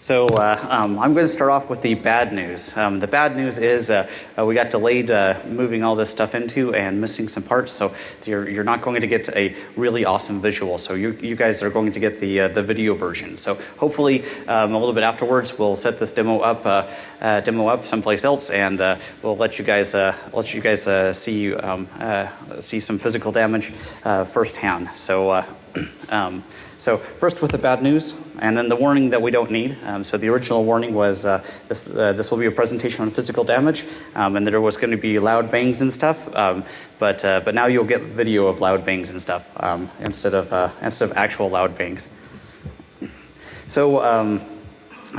So I'm going to start off with the bad news. The bad news is we got delayed moving all this stuff into and missing some parts, so you're not going to get a really awesome visual. So you guys are going to get the video version. So hopefully a little bit afterwards we'll set this demo up someplace else, and we'll let you guys see some physical damage firsthand. So first with the bad news, and then the warning that we don't need. So the original warning was this will be a presentation on physical damage, and there was going to be loud bangs and stuff. But now you'll get video of loud bangs and stuff instead of actual loud bangs. So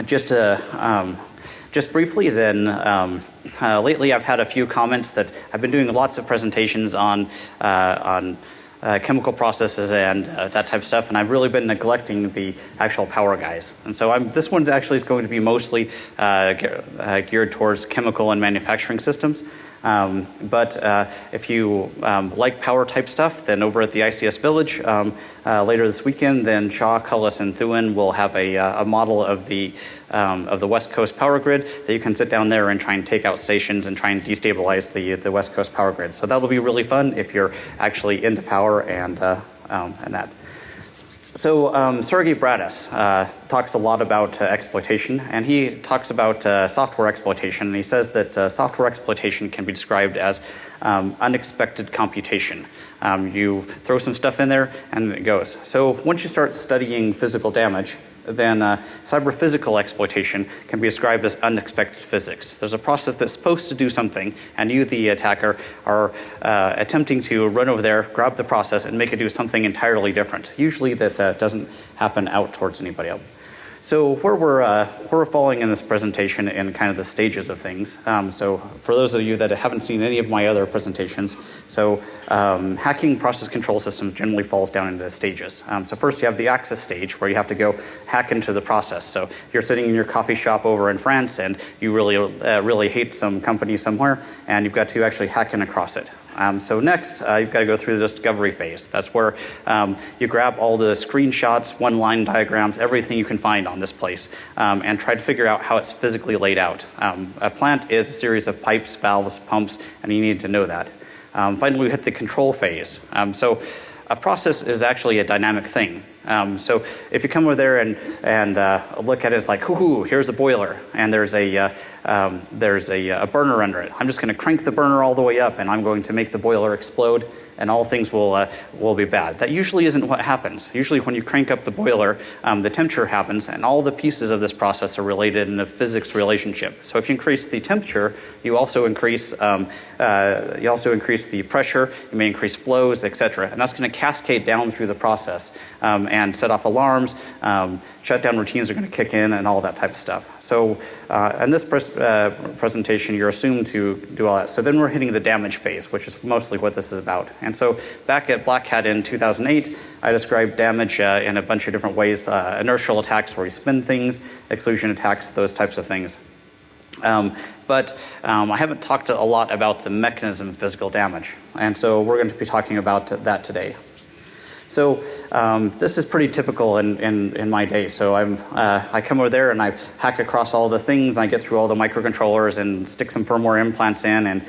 just briefly then, lately I've had a few comments that I've been doing lots of presentations on chemical processes and that type of stuff, and I've really been neglecting the actual power guys. And so this one actually is going to be mostly geared towards chemical and manufacturing systems. But if you like power type stuff, then over at the ICS Village later this weekend, then Shaw, Cullis, and Thuin will have a model of the West Coast power grid that you can sit down there and try and take out stations and try and destabilize the West Coast power grid. So that'll be really fun if you're actually into power and that. So Sergey Bradis talks a lot about exploitation, and he talks about software exploitation, and he says that software exploitation can be described as unexpected computation. You throw some stuff in there and it goes. So once you start studying physical damage, then cyber-physical exploitation can be described as unexpected physics. There's a process that's supposed to do something, and you, the attacker, are attempting to run over there, grab the process, and make it do something entirely different. Usually that doesn't happen out towards anybody else. So where we're falling in this presentation in kind of the stages of things. So for those of you that haven't seen any of my other presentations, so hacking process control systems generally falls down into the stages. So first you have the access stage where you have to go hack into the process. So you're sitting in your coffee shop over in France and you really hate some company somewhere, and you've got to actually hack in across it. So next, you've got to go through the discovery phase. That's where you grab all the screenshots, one-line diagrams, everything you can find on this place, and try to figure out how it's physically laid out. A plant is a series of pipes, valves, pumps, and you need to know that. Finally, we hit the control phase. So a process is actually a dynamic thing. So if you come over there and look at it, it's like, hoo-hoo, here's a boiler, and there's a burner under it. I'm just going to crank the burner all the way up, and I'm going to make the boiler explode, and all things will be bad. That usually isn't what happens. Usually when you crank up the boiler, the temperature happens, and all the pieces of this process are related in a physics relationship. So if you increase the temperature, you also increase the pressure, you may increase flows, etc. And that's going to cascade down through the process and set off alarms, shutdown routines are going to kick in, and all that type of stuff. So in this presentation, you're assumed to do all that. So then we're hitting the damage phase, which is mostly what this is about. And so back at Black Hat in 2008, I described damage in a bunch of different ways. Inertial attacks where you spin things, exclusion attacks, those types of things. But I haven't talked a lot about the mechanism of physical damage. And so we're going to be talking about that today. So this is pretty typical in my day. So I come over there and I hack across all the things. I get through all the microcontrollers and stick some firmware implants in and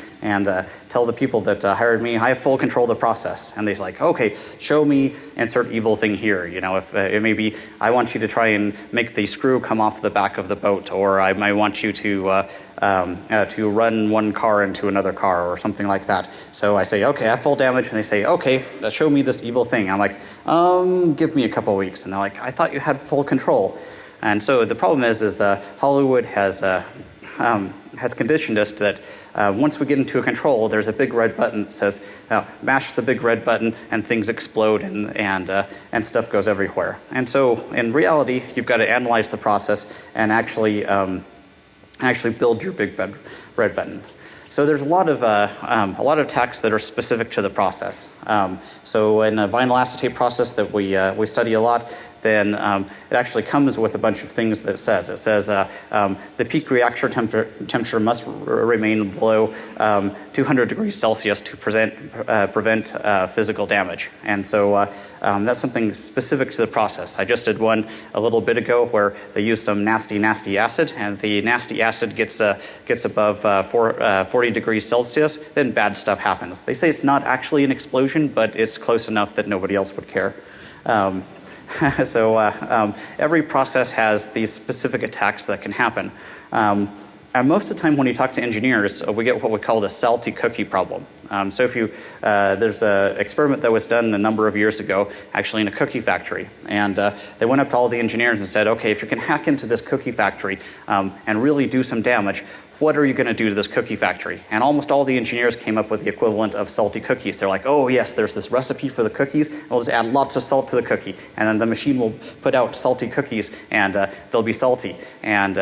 tell the people that hired me I have full control of the process. And they're like, okay, show me insert evil thing here. You know, if it may be I want you to try and make the screw come off the back of the boat, or I might want you to run one car into another car or something like that. So I say, okay, I have full damage, and they say, okay, show me this evil thing. I'm like, give me a couple of weeks. And they're like, I thought you had full control. And so the problem is Hollywood has conditioned us that once we get into a control, there's a big red button that says, mash the big red button, and things explode and stuff goes everywhere. And so in reality, you've got to analyze the process and actually build your big red button. So there's a lot of attacks that are specific to the process. So in the vinyl acetate process that we study a lot, then it actually comes with a bunch of things that it says. It says the peak reactor temperature must remain below 200 degrees Celsius to prevent physical damage. And so that's something specific to the process. I just did one a little bit ago where they used some nasty acid, and the nasty acid gets above 40 degrees Celsius, then bad stuff happens. They say it's not actually an explosion, but it's close enough that nobody else would care. So every process has these specific attacks that can happen. And most of the time when you talk to engineers, we get what we call the salty cookie problem. So if you, there's an experiment that was done a number of years ago, actually in a cookie factory. And they went up to all the engineers and said, okay, if you can hack into this cookie factory and really do some damage, what are you going to do to this cookie factory? And almost all the engineers came up with the equivalent of salty cookies. They're like, oh yes, there's this recipe for the cookies. We'll just add lots of salt to the cookie. And then the machine will put out salty cookies and they'll be salty. And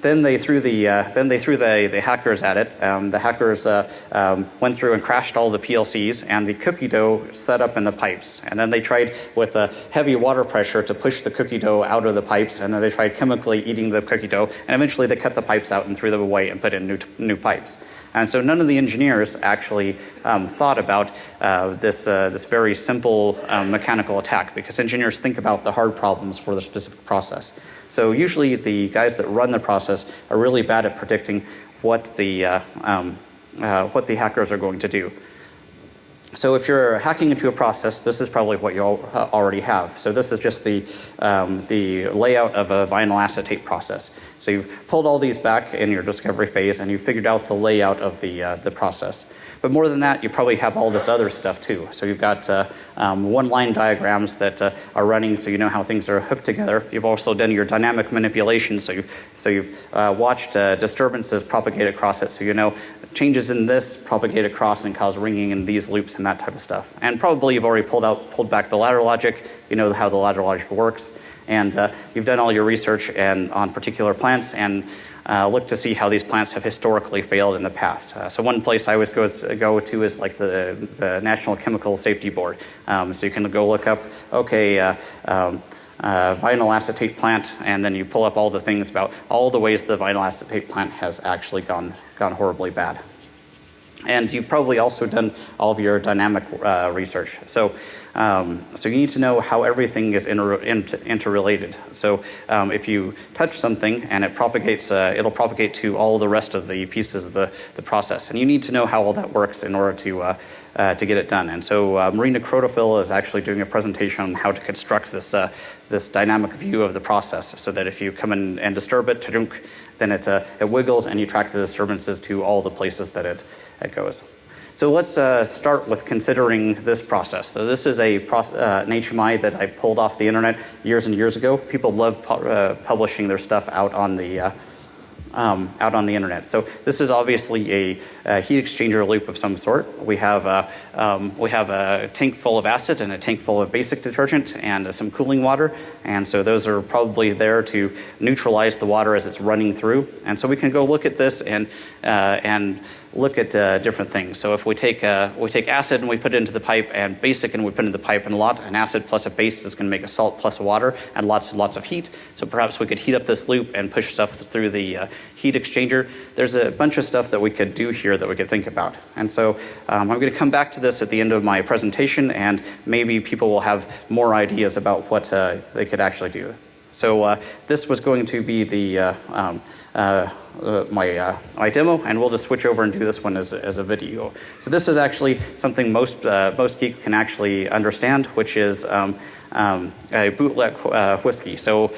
then they threw the hackers at it. The hackers went through and crashed all the PLCs, and the cookie dough set up in the pipes. And then they tried with heavy water pressure to push the cookie dough out of the pipes, and then they tried chemically eating the cookie dough, and eventually they cut the pipes out and threw them away and put in new pipes. And so none of the engineers actually thought about this very simple mechanical attack, because engineers think about the hard problems for the specific process. So usually the guys that run the process are really bad at predicting what the hackers are going to do. So if you're hacking into a process, this is probably what you already have. So this is just the layout of a vinyl acetate process. So you've pulled all these back in your discovery phase, and you figured out the layout of the process. But more than that, you probably have all this other stuff too. So you've got one-line diagrams that are running, so you know how things are hooked together. You've also done your dynamic manipulation, so you've watched disturbances propagate across it, so you know changes in this propagate across and cause ringing in these loops and that type of stuff. And probably you've already pulled back the ladder logic. You know how the ladder logic works, and you've done all your research on particular plants and look to see how these plants have historically failed in the past. So one place I always go to is like the National Chemical Safety Board. So you can go look up, okay, vinyl acetate plant, and then you pull up all the things about all the ways the vinyl acetate plant has actually gone horribly bad. And you've probably also done all of your dynamic research. So you need to know how everything is interrelated. So if you touch something and it propagates, it'll propagate to all the rest of the pieces of the process. And you need to know how all that works in order to get it done. And so Marina Crotofil is actually doing a presentation on how to construct this dynamic view of the process, so that if you come in and disturb it, then it wiggles and you track the disturbances to all the places that it goes. So let's start with considering this process. So this is an HMI that I pulled off the internet years and years ago. People love publishing their stuff out on the internet. So this is obviously a heat exchanger loop of some sort. We have a tank full of acid and a tank full of basic detergent and some cooling water. And so those are probably there to neutralize the water as it's running through. And so we can go look at this and look at different things. So if we take acid and we put it into the pipe, and basic and we put it into the pipe, and an acid plus a base is going to make a salt plus a water and lots and lots of heat. So perhaps we could heat up this loop and push stuff through the heat exchanger. There's a bunch of stuff that we could do here that we could think about. And so I'm going to come back to this at the end of my presentation, and maybe people will have more ideas about what they could actually do. So this was going to be the my demo, and we'll just switch over and do this one as a video. So this is actually something most geeks can actually understand, which is a bootleg whiskey. So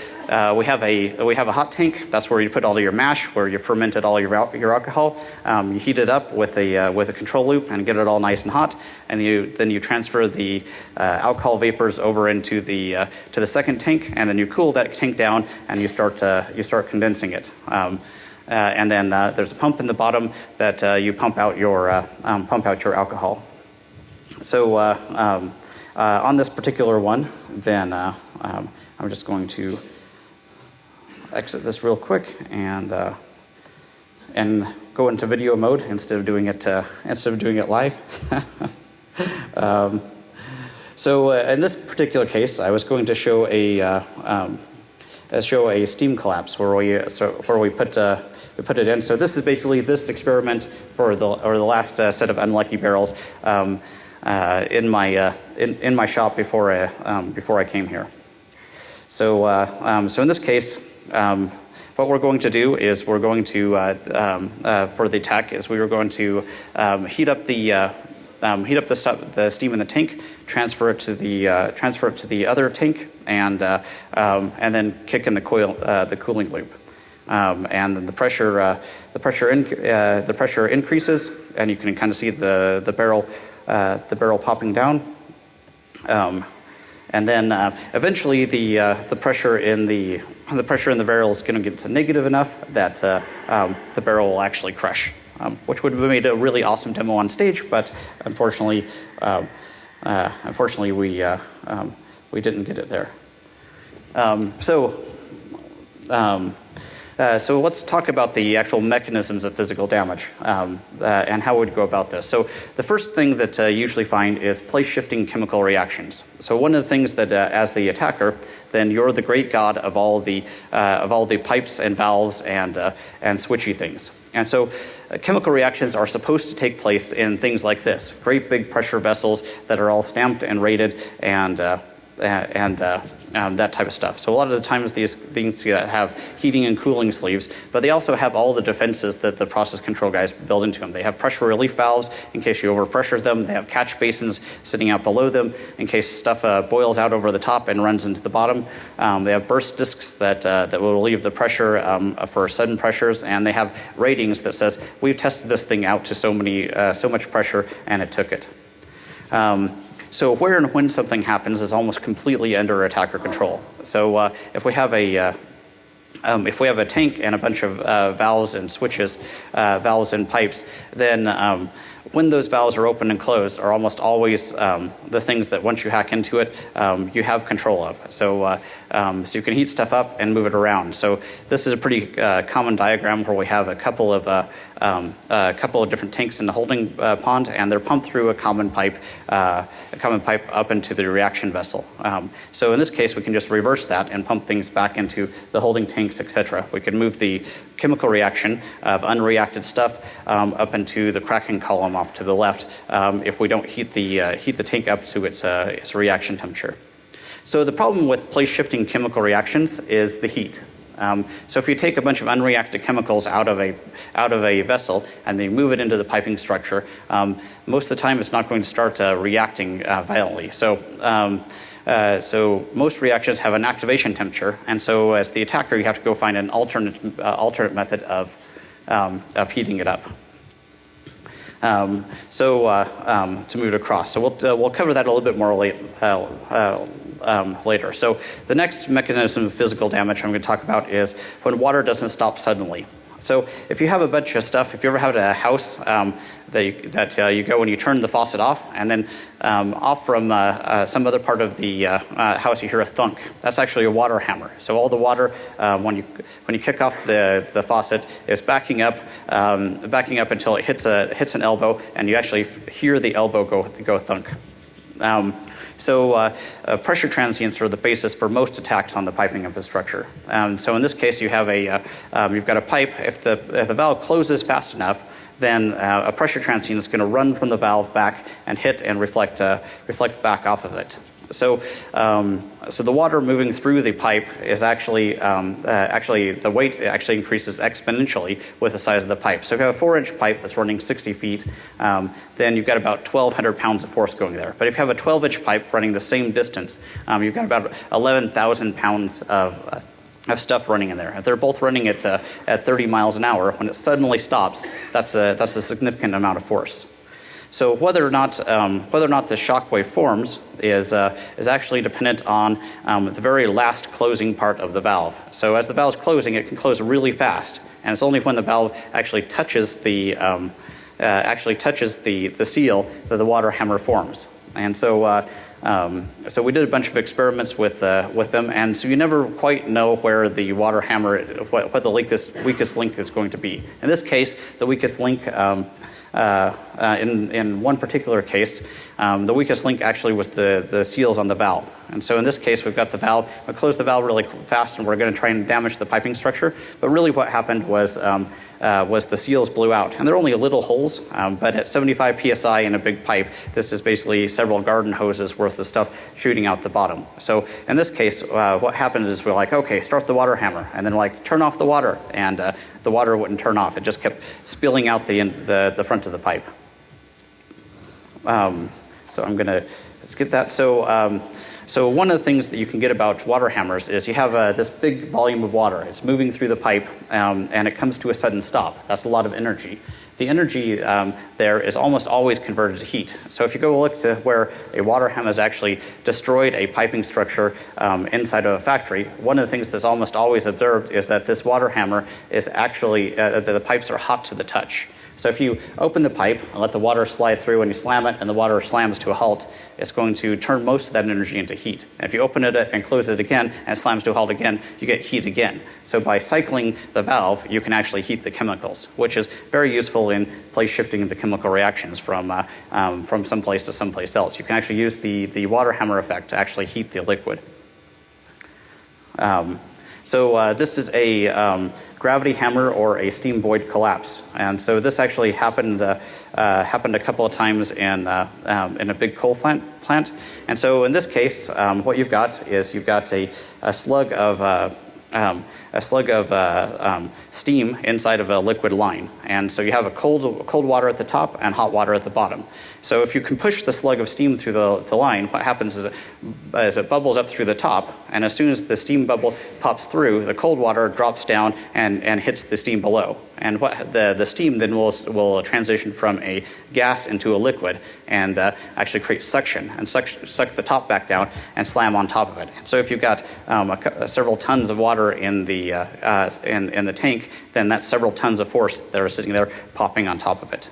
we have a hot tank. That's where you put all your mash, where you fermented all your alcohol. You heat it up with a control loop and get it all nice and hot, and then you transfer the alcohol vapors over into to the second tank, and then you cool that tank down and you start condensing it. And then there's a pump in the bottom that you pump out your alcohol. So on this particular one, then I'm just going to exit this real quick and go into video mode instead of doing it live. So in this particular case, I was going to show a steam collapse where we put it in. So this is basically this experiment for the last set of unlucky barrels in my shop before I came here. So so in this case, what we're going to do is we're going to for the attack is we were going to heat up the steam in the tank, transfer it to the other tank, and then kick in the cooling loop. And then the pressure increases, and you can kind of see the barrel popping down. And then eventually the pressure in the barrel is going to get to negative enough that the barrel will actually crush, which would have made a really awesome demo on stage, but unfortunately we didn't get it there. So let's talk about the actual mechanisms of physical damage and how we'd go about this. So the first thing that you usually find is place-shifting chemical reactions. So one of the things that as the attacker, then you're the great god of all the pipes and valves and switchy things. And so chemical reactions are supposed to take place in things like this, great big pressure vessels that are all stamped and rated and that type of stuff. So a lot of the times these things have heating and cooling sleeves, but they also have all the defenses that the process control guys build into them. They have pressure relief valves in case you overpressure them. They have catch basins sitting out below them in case stuff boils out over the top and runs into the bottom. They have burst discs that will relieve the pressure for sudden pressures, and they have ratings that says we've tested this thing out to so much pressure and it took it. So where and when something happens is almost completely under attacker control. So if we have a tank and a bunch of valves and switches, valves and pipes, then when those valves are open and closed are almost always the things that once you hack into it, you have control of. So you can heat stuff up and move it around. So this is a pretty common diagram where we have a couple of different tanks in the holding pond, and they're pumped through a common pipe up into the reaction vessel. So in this case, we can just reverse that and pump things back into the holding tanks, etc. We can move the chemical reaction of unreacted stuff up into the cracking column off to the left if we don't heat the tank up to its reaction temperature. So the problem with place-shifting chemical reactions is the heat. So if you take a bunch of unreacted chemicals out of a vessel and then you move it into the piping structure, most of the time it's not going to start reacting violently. So most reactions have an activation temperature, and so as the attacker, you have to go find an alternate method of heating it up. To move it across. So we'll cover that a little bit more later. So the next mechanism of physical damage I'm going to talk about is when water doesn't stop suddenly. So if you have a bunch of stuff, if you ever have a house that you go and you turn the faucet off, and then off from some other part of the house you hear a thunk. That's actually a water hammer. So all the water when you kick off the faucet is backing up until it hits an elbow, and you actually hear the elbow go thunk. Pressure transients are the basis for most attacks on the piping infrastructure. So in this case, you have you've got a pipe. If the valve closes fast enough, then a pressure transient is going to run from the valve back and hit and reflect back off of it. So the water moving through the pipe is actually the weight actually increases exponentially with the size of the pipe. So if you have a 4-inch pipe that's running 60 feet, then you've got about 1,200 pounds of force going there. But if you have a 12-inch pipe running the same distance, you've got about 11,000 pounds of stuff running in there. If they're both running at 30 miles an hour, when it suddenly stops, that's a significant amount of force. So whether or not the shock wave forms is actually dependent on the very last closing part of the valve. So as the valve's closing, it can close really fast, and it's only when the valve actually touches the seal that the water hammer forms. And so we did a bunch of experiments with them, and so you never quite know where the water hammer, what the weakest link is going to be. In this case, the weakest link In one particular case, the weakest link actually was the seals on the valve. And so in this case, we've got the valve, we closed the valve really fast and we're going to try and damage the piping structure. But really what happened was the seals blew out. And they're only little holes, but at 75 PSI in a big pipe, this is basically several garden hoses worth of stuff shooting out the bottom. So in this case, what happens is we're like, okay, start the water hammer. And then like, turn off the water. And the water wouldn't turn off. It just kept spilling out the front of the pipe. So I'm going to skip that. So one of the things that you can get about water hammers is you have this big volume of water. It's moving through the pipe, and it comes to a sudden stop. That's a lot of energy. The energy there is almost always converted to heat. So if you go look to where a water hammer has actually destroyed a piping structure inside of a factory, one of the things that's almost always observed is that this water hammer is actually, the pipes are hot to the touch. So if you open the pipe and let the water slide through and you slam it and the water slams to a halt, it's going to turn most of that energy into heat. And if you open it and close it again and it slams to a halt again, you get heat again. So by cycling the valve, you can actually heat the chemicals, which is very useful in place shifting the chemical reactions from some place to someplace else. You can actually use the water hammer effect to actually heat the liquid. So this is a gravity hammer or a steam void collapse, and so this actually happened a couple of times in a big coal plant. And so in this case, what you've got is you've got a slug of steam inside of a liquid line, and so you have a cold water at the top and hot water at the bottom. So if you can push the slug of steam through the line, what happens is it bubbles up through the top, and as soon as the steam bubble pops through, the cold water drops down and hits the steam below. And what the steam then will transition from a gas into a liquid and actually create suction and suck the top back down and slam on top of it. And so if you've got several tons of water in the tank, then that's several tons of force that are sitting there popping on top of it.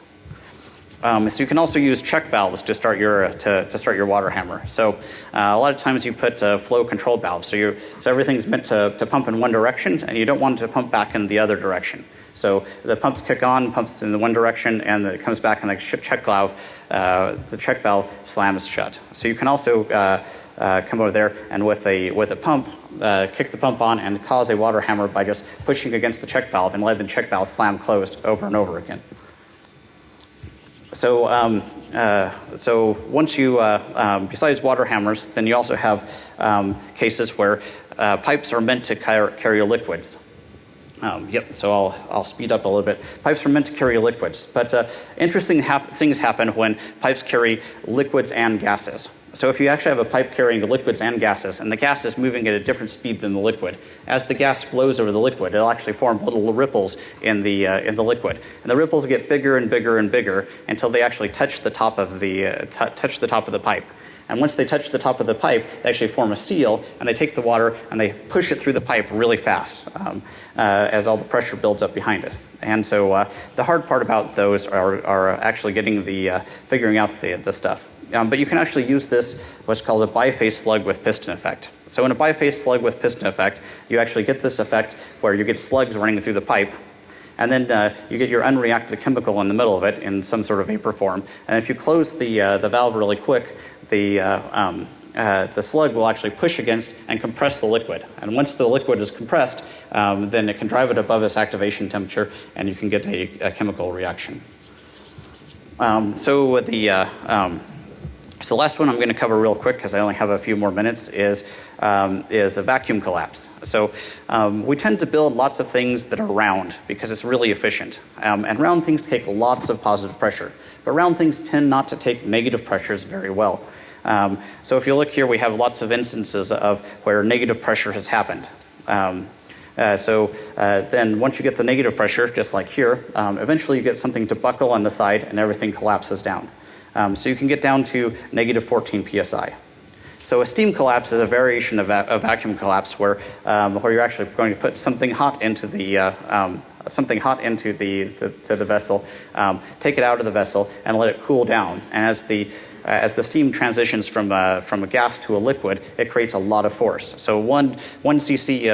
So you can also use check valves to start your water hammer. So a lot of times you put flow control valves. So everything's meant to pump in one direction, and you don't want it to pump back in the other direction. So the pumps kick on, pumps in the one direction, and it comes back, and the check valve slams shut. So you can also come over there and with a pump, kick the pump on and cause a water hammer by just pushing against the check valve and letting the check valve slam closed over and over again. So once you, besides water hammers, then you also have cases where pipes are meant to carry liquids. So I'll speed up a little bit. Pipes are meant to carry liquids, but interesting things happen when pipes carry liquids and gases. So if you actually have a pipe carrying the liquids and gases, and the gas is moving at a different speed than the liquid, as the gas flows over the liquid, it'll actually form little ripples in the liquid, and the ripples get bigger and bigger and bigger until they actually touch the top of the pipe. And once they touch the top of the pipe, they actually form a seal, and they take the water and they push it through the pipe really fast as all the pressure builds up behind it. And so the hard part about those are actually getting figuring out the stuff. But you can actually use this, what's called a biphase slug with piston effect. So in a biphase slug with piston effect, you actually get this effect where you get slugs running through the pipe, and then you get your unreacted chemical in the middle of it in some sort of vapor form. And if you close the valve really quick, the slug will actually push against and compress the liquid. And once the liquid is compressed, then it can drive it above its activation temperature, and you can get a chemical reaction. So the last one I'm going to cover real quick because I only have a few more minutes is a vacuum collapse. So we tend to build lots of things that are round because it's really efficient. And round things take lots of positive pressure. But round things tend not to take negative pressures very well. So if you look here, we have lots of instances of where negative pressure has happened. Then once you get the negative pressure, just like here, eventually you get something to buckle on the side and everything collapses down. So you can get down to negative 14 psi. So a steam collapse is a variation of vacuum collapse where you're actually going to put something hot into the vessel, take it out of the vessel, and let it cool down. And as the as the steam transitions from a gas to a liquid, it creates a lot of force. So one cc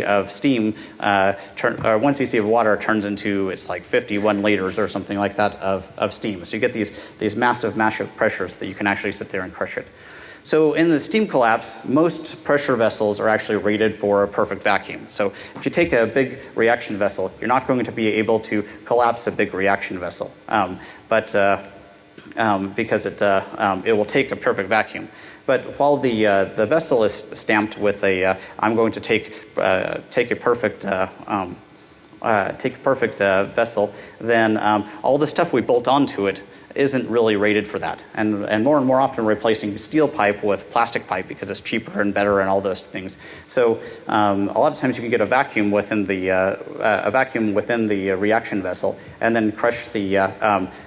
of steam, or 1 cc of water turns into, it's like 51 liters or something like that of steam. So you get these massive pressures that you can actually sit there and crush it. So in the steam collapse, most pressure vessels are actually rated for a perfect vacuum. So if you take a big reaction vessel, you're not going to be able to collapse a big reaction vessel, because it will take a perfect vacuum. But while the vessel is stamped with a, I'm going to take a perfect vessel, then all the stuff we bolt onto it isn't really rated for that. And more often replacing steel pipe with plastic pipe because it's cheaper and better and all those things. So a lot of times you can get a vacuum within the reaction vessel and then crush the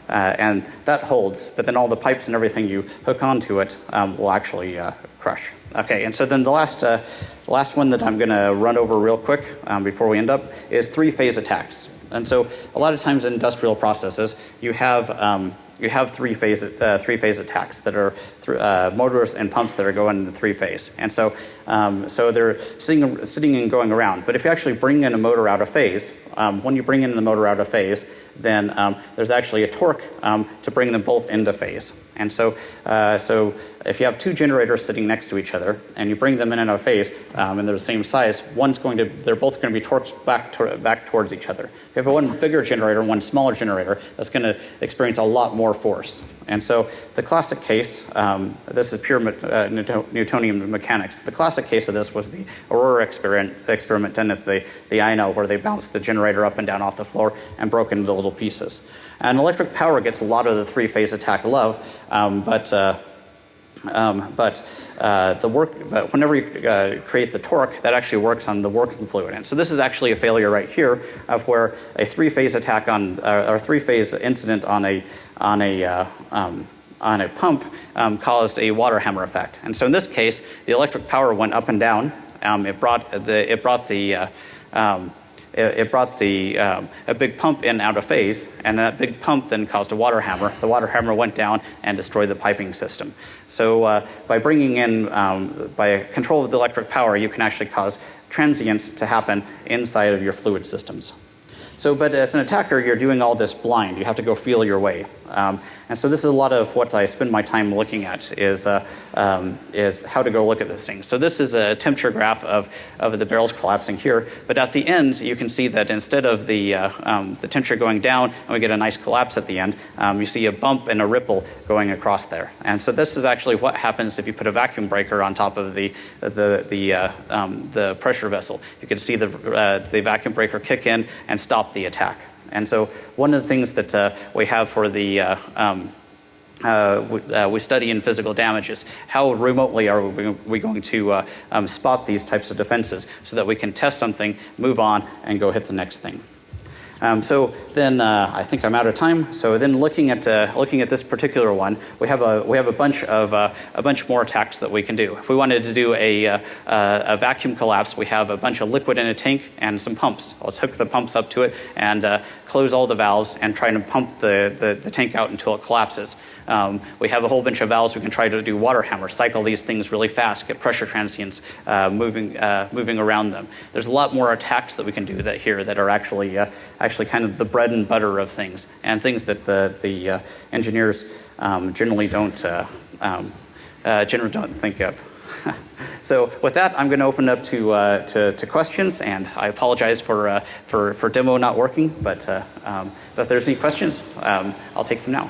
and that holds. But then all the pipes and everything you hook onto it will actually crush. Okay, and so then the last one that I'm going to run over real quick before we end up is three-phase attacks. And so a lot of times in industrial processes, you have three-phase attacks that are motors and pumps that are going in three-phase. And so they're sitting and going around. But if you actually bring in a motor out of phase, when you bring in the motor out of phase, then there's actually a torque to bring them both into phase. And so if you have two generators sitting next to each other and you bring them in a phase and they're the same size, they're both going to be torqued back towards each other. If you have one bigger generator and one smaller generator, that's going to experience a lot more force. And so the classic case, this is pure Newtonian mechanics. The classic case of this was the Aurora experiment done at the INL, where they bounced the generator up and down off the floor and broke into little pieces. And electric power gets a lot of the three-phase attack love, but whenever you create the torque, that actually works on the working fluid. And so this is actually a failure right here of where a three-phase attack or three-phase incident on a pump caused a water hammer effect. And so in this case, the electric power went up and down. It brought a big pump in out of phase, and that big pump then caused a water hammer. The water hammer went down and destroyed the piping system. So by bringing in, by control of the electric power, you can actually cause transients to happen inside of your fluid systems. So, but as an attacker, you're doing all this blind. You have to go feel your way. And so this is a lot of what I spend my time looking at is how to go look at this thing. So this is a temperature graph of the barrels collapsing here. But at the end, you can see that instead of the temperature going down and we get a nice collapse at the end, you see a bump and a ripple going across there. And so this is actually what happens if you put a vacuum breaker on top of the pressure vessel. You can see the vacuum breaker kick in and stop the attack. And so one of the things that we have for the we study in physical damage is how remotely are we going to spot these types of defenses so that we can test something, move on, and go hit the next thing. So then I think I'm out of time. So then looking at this particular one, we have a bunch more attacks that we can do. If we wanted to do a vacuum collapse, we have a bunch of liquid in a tank and some pumps. Let's hook the pumps up to it and close all the valves and try to pump the tank out until it collapses. We have a whole bunch of valves. We can try to do water hammer, cycle these things really fast, get pressure transients moving around them. There's a lot more attacks that we can do that are actually kind of the bread and butter of things, and things that the engineers generally don't think of. So with that, I'm going to open up to questions, and I apologize for demo not working, but if there's any questions, I'll take them now.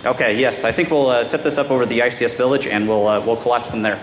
Okay, yes, I think we'll set this up over the ICS village, and we'll collapse them there.